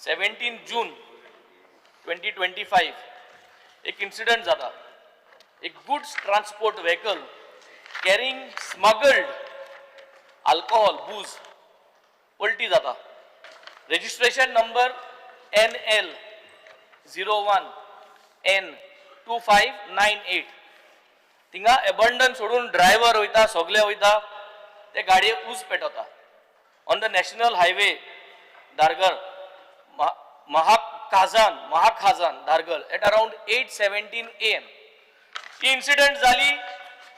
17 जून 2025 एक इंसिडेंट जाता. एक goods transport vehicle carrying smuggled alcohol booze पलटी जाता. Registration number NL 01 N 2598. थिंगा एबंडन सोडून ड्रायव्हर वयता, सगळे वयता, ते गाडयेक ऊस पेटवता on the national highway Dhargal Mahakhajan Dhargal at around 8:17 AM. ही इन्सिडेंट जाली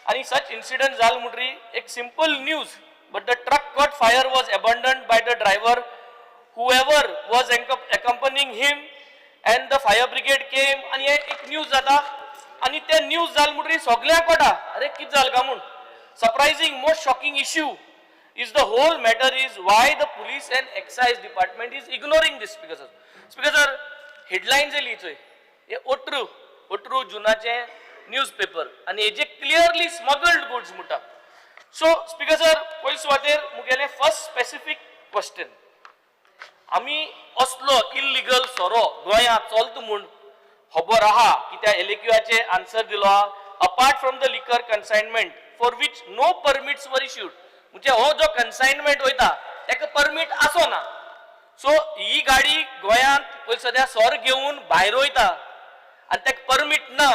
आणि सच इन्सिडेंट जाल म्हणटरी एक simple news, but the truck caught fire was abandoned by the driver whoever was accompanying him and the fire brigade came आणि एक news जाता आणि ते न्यूज जाल म्हणटरी सगळ्यांक कळटा अरे कित जाल का म्हूण. Surprising most shocking issue is the whole matter is why the police and excise department is ignoring this. Speaker sir headlines लिहितोय हे ओट्रू जुनाचे न्यूजपेपर आणि हेजे क्लियरली स्मगल्ड गुड्स म्हणटा. सो स्पीकर सर पयली सुवातेर मुगेले फर्स्ट स्पेसिफिक क्वेश्चन, आमी असलो illegal सोरो गोंयांत चलता म्हूण खबर आहा की त्या एलएक्यूचे आन्सर दिलो apart from the liquor consignment for which no permits were issued. म्हणजे हो जो कन्साइनमेंट वयता ताका परमिट आसो ना. सो ही गाडी गोंयांत पयली सद्या सोर घेवन भायर वयता आनी ताका परमिट ना.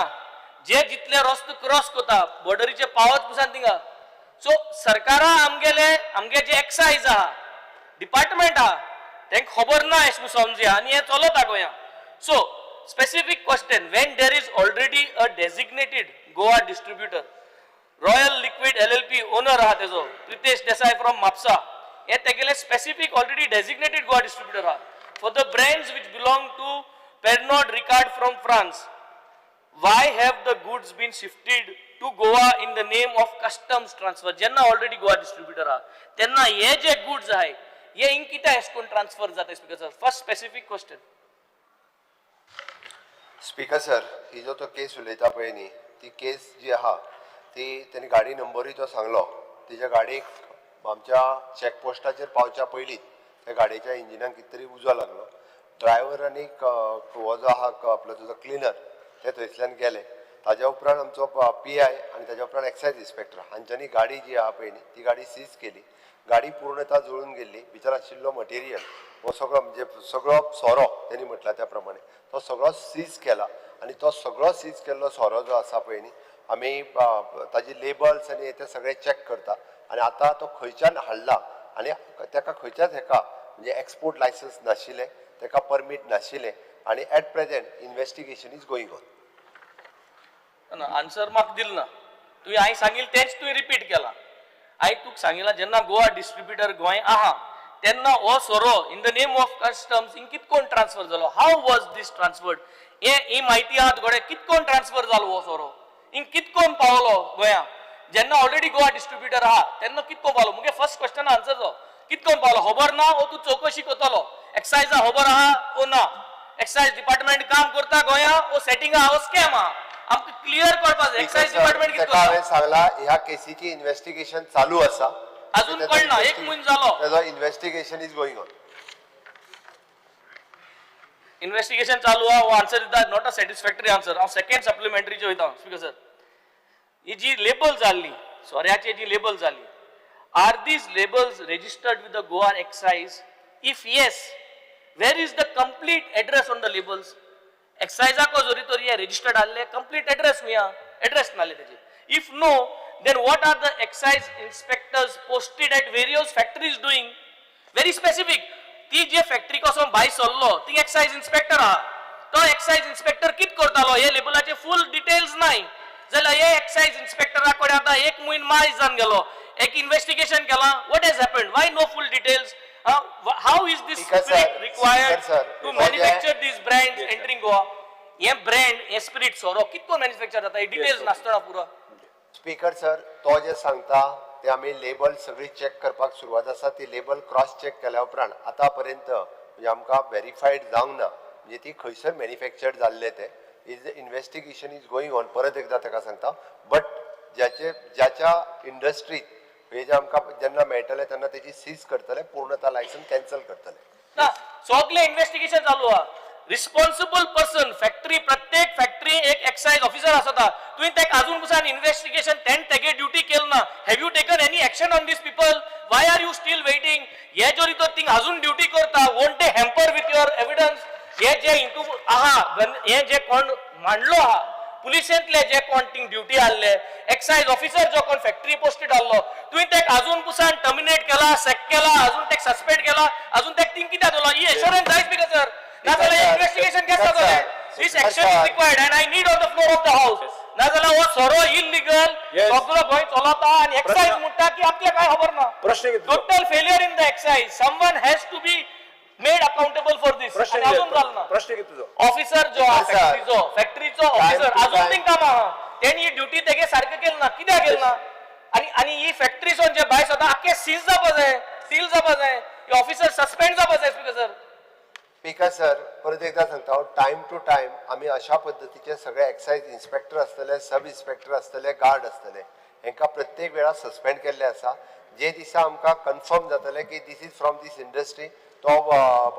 जे जितले रस्तो क्रॉस करता बॉर्डरीचे पावत पुसान थिंगा. सो सरकारा आमगे जे एक्सायज आहा डिपार्टमेंट आहा तांकां खबर ना अशें समजया आनी हें चलता गोंयांत. So specific question, when there is already a designated Goa distributor, Royal Liquid LLP owner आहा तेजो प्रितेश देसाई from म्हापसा, हे तेगेले specific already designated Goa distributor आहा for the brands which belong to Pernod Ricard from France. Why have the goods been shifted to Goa in the name of customs transfer? जेन्ना already Goa distributor आहा तेन्ना हे जे goods आहाय हे हिंग कित्याक अशें करून ट्रान्सफर जाता speaker sir? First specific question. Speaker sir ही जो तो केस उलयता पळय न्ही ती केस जी आहा ती तेणी गाडी नंबरूय तो सांगलो. तिच्या गाडयेक आमच्या चॅकपोस्टाचेर पावच्या पयलींच त्या गाडयेच्या इंजिनाक कितें तरी उजो लागलो. ड्रायव्हर आनी हो जो आहा आपलो तुजो क्लिनर ते थंयसल्यान गेले. ताज्या उपरांत आमचो PI आनी ताज्या उपरांत एक्सायज इन्स्पेक्टर हांच्यांनी गाडी जी आहा पळय न्ही ती गाडी सीज केली. गाडी पूर्णता जळून गेल्ली. भितर आशिल्लो मटेरियल हो सगळो म्हणजे सगळो सोरो त्यांनी म्हटला त्या प्रमाणे तो सगळो सीज केला आणि तो सगळो सीज केल्लो सोरो जो आसा पळय न्ही आमी ताजी लेबल्स आनी ते सगळे चॅक करता आणि आता तो खंयच्यान हाडला आणि ताका खंयच्याच हेका म्हणजे एक्सपोर्ट लायसन्स नाशिल्ले, ताका परमीट नाशिल्ले आणि at present investigation is going on. Answer म्हाका दिल ना. तुवें हांवें सांगिल्लें तेंच तुवें रिपीट केला. हांवें तुका सांगिल्लां जेन्ना गोवा डिस्ट्रिब्युटर गोंय आहा तेन्ना हो सोरो in the name of customs हिंग कितकोन ट्रान्सफर जालो, हाव वॉज दीस ट्रान्सफर्ड, ही म्हायती आहा तुकडे कितकोन ट्रान्सफर जालो हो सोरो, हिंग कितकोन पावलो गोंया. जेन्ना ऑलरेडी गोवा डिस्ट्रिब्युटर आहा तेन्ना कितको पावलो. मुगे फर्स्ट क्वेश्चन आन्सर जो कितकोन पावलो खबर ना ओ तूं चौकशी करतलो. एक्सायजा खबर आहा ओ ना, एक्सायज डिपार्टमेंट काम करता गोंया ओ सेटिंग आहा ओ स्कॅम आहा, आमकां क्लियर कळपाक जाय. एक्सायज डिपार्टमेंट कितको हांवें सांगला ह्या केसीची इन्व्हेस्टिगेशन चालू आसा. अजून कळना, एक म्हयनो जालो. तेजो investigation is going on. Investigation चालू आहा. हो आन्सर दिता नॉट अ सॅटिस्फॅक्टरी आन्सर. हांव सेकंड सप्लिमेंटरीचे वयता स्पीकर सर. ही जी लेबल जाल्ली सोऱ्याची जी लेबल जाल्ली, are these labels registered with the Goa excise? If yes, where is the complete address on the labels? एक्साइजाको जोरी तोरी रजिस्टर्ड आसले कंप्लीट एड्रेस हुया एड्रेस नासले तेजे. If no, then what are the excise inspectors posted at various factories doing? Very specific. ती जे factory कसोन भायर सरलो ती एक्साइज इन्स्पेक्टर आहा. तो एक्साइज इन्स्पेक्टर कित करतालो हे लेबलाचे फुल डिटेल्स नाही जाल्यार हे एक्साइज इन्स्पेक्टरा कडेन आतां एक म्हयनो मायज जावन गेलो. एक इन्व्हेस्टिगेशन केला. What has happened? Why no full details? How is this spirit required to manufacture these brands entering Goa? हे ब्रँड हे स्पिरिट सोरो कितको मॅन्युफॅक्चर जाता हे डिटेल्स नासतना पुरो. स्पीकर सर तो जे सांगता ते आमी लेबल सगळी चेक करपाक सुरवात आसा. ती लेबल क्रॉस चेक केल्या उपरांत आता पर्यंत म्हणजे आमकां व्हेरीफायड जावंक ना म्हणजे ती खंयसर मॅन्युफॅक्चर्ड जाल्ले ते. Is investigation is going on. परत एकदा ताका सांगता बट ज्याच्या इंडस्ट्रीत हे जे आमकां जेन्ना मेळटले तेन्ना तेजी सीज करतले, पूर्णता लायसन्स कॅन्सल करतले. सगळे इन्व्हेस्टिगेशन चालू आहा रिस्पॉन्सिबल पर्सन फॅक्टरी प्रत्येक फॅक्टरी एक एक्साइज ऑफिसर आसता तुम्ही ते अजून पासून इन्व्हेस्टिगेशन तेगे ड्युटी केलं ना have you taken any action on this people why are you still waiting हे जो रितो थिंग अजून ड्युटी करता वोंट ते हॅम्पर विथ युअर एव्हिडन्स हे जे इंटू आहा हे जे कोण मांडलो आहा पुलिसेंतले जे कोण थिंग ड्युटी आसले एक्साइज ऑफिसर जो कोण फॅक्टरी पोस्टेड आसलो तुम्ही ते अजून पुसान टर्मिनेट केला सेक केला अजून ते सस्पेंड केला अजून ते थिंग कित्याक दवरलो ही एश्योरन्स जायच बिकॉज सर नाजाल्यार इन्व्हेस्टिगेशन केस जातले this action is required and I need on the floor of the house नाजाल्यार हो सोरो इल्लीगल सगळो गोंय चलता आणि एक्साइज म्हणटा की आपले काय खबर ना प्रश्न किती total failure in the excise someone has to be made accountable for this प्रश्न अजून जालना प्रश्न किती तुझो ऑफिसर जो फॅक्टरीचो ऑफिसर अजून थिंग काम आहा त्यांनी ही ड्युटी तेगे सारखे केलं ना कित्याक केलं ना आणि ही फॅक्टरीसून जे भायर सदा आख्खे सीज जावपा जाय सील जावपा जाय हे ऑफिसर सस्पेंड जावपा जाय स्पीकर सर स्पीकर सर परत एकदा सांगता टाइम टू टाइम आम्ही अशा पद्धतीचे सगळे एक्साइज इन्स्पेक्टर असतले सब इन्स्पेक्टर असतले गार्ड असतले हेंका प्रत्येक वेळा सस्पेंड केल्ले आसा जे दिसा आमकां कन्फर्म जातले की दिस इज फ्रॉम दिस इंडस्ट्री तो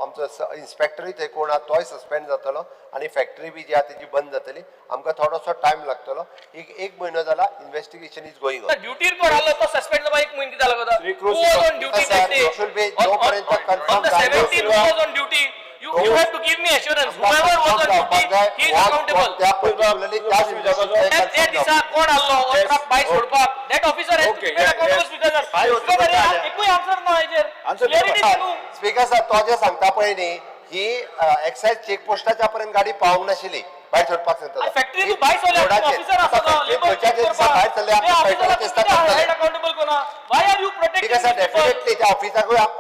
आमचो इन्स्पेक्टरूय थंय कोण आहा तोय सस्पेंड जातलो आणि फॅक्टरी बी जी आहा तेजी बंद जातली आमकां थोडोसो टाइम लागतलो एक म्हयनो जाला इन्व्हेस्टिगेशन इज गोइंग ऑन ड्युटीर कोण आलो तो सस्पेंड जावपा एक म्हयनो कित्याक लागता Recruit Who was on duty that day? It should be जोपर्यंत confirm On the जायना 17th, who was on duty? You have to give me assurance. Whoever was on duty, he is accountable. त्या particularly त्याच विभागाचो त्या दिसा कोण आलो truck bye सोडपाक that officer has to be Okay, made yes, accountable yes. speaker sir. Hi, Speaker, Oscar, हे yeah. एकूय answer ना हेजेर Answer क्लॅरिटी दिवपाक. दिनू स्पीकर सर तो जे सांगता पळय न्ही ही एक्साइज चेक पोस्टाच्या पर्यंत गाडी पावूंक नाशिल्ली भायर सोडपाक सांगता फॅक्टरी तू बाय सोडल्या ऑफिसर आसा लेबर भायर सरले हेड अकाउंटेबल कोणा व्हाय आर यू ठीक प्रोटेक्टिंग आहे सर डेफिनेटली त्या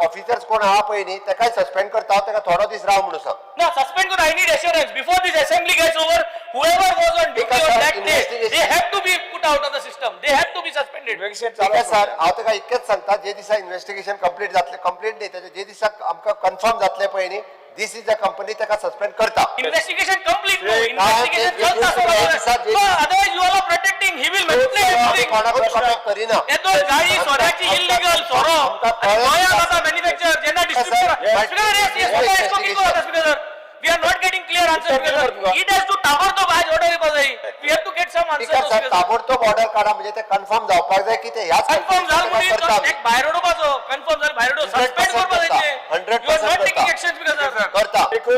ऑफिसर्स कोण आहा पळय न्ही तेकाय सस्पेंड करता तेका थोडो दीस राव म्हणून सांग No, suspend good. I need assurance. Before this assembly gets over, whoever was on duty Because, on sir, that day, investigation- they have to be put out of the system. They have to be suspended. Investigation ठीक चालू आहे आहे sir हांव तेका इतकेंच सांगता जे दिसा investigation complete जातले कंप्लीट न्ही तेजे जे दिसा आमकां कन्फर्म जातले पळय न्ही दिस इज द कंपनी तेका सस्पेंड करता Investigation complete. No, Right. investigation Now, चलता they- sir. they- No, otherwise you all are protecting. He will manipulate everything. कोणाकूच कॉन्टॅक्ट करिना हे दोन गाडी सोऱ्याची illegal सोरो. आणि गोंयांत आता manufacturer, जेन्ना distributor. Yes. Speaker, yes, yes, what is talking about, Speaker, sir? We are not getting clear answer, Speaker, sir. It has to ताबडतोब आज order येवपा जाय. We have to get some answer, speaker sir Speaker, sir. ताबडतोब order काढा म्हणजे ते confirm जावपाक जाय की ते ह्याच कन्फर्म झालं कंपनीचे म्हणून करता एक भायर उडोवपाचो कन्फर्म झालं भायर उडो 100% सस्पेंड करपा जाय 100% यू आर नॉट टेकिंग करता. Action speaker sir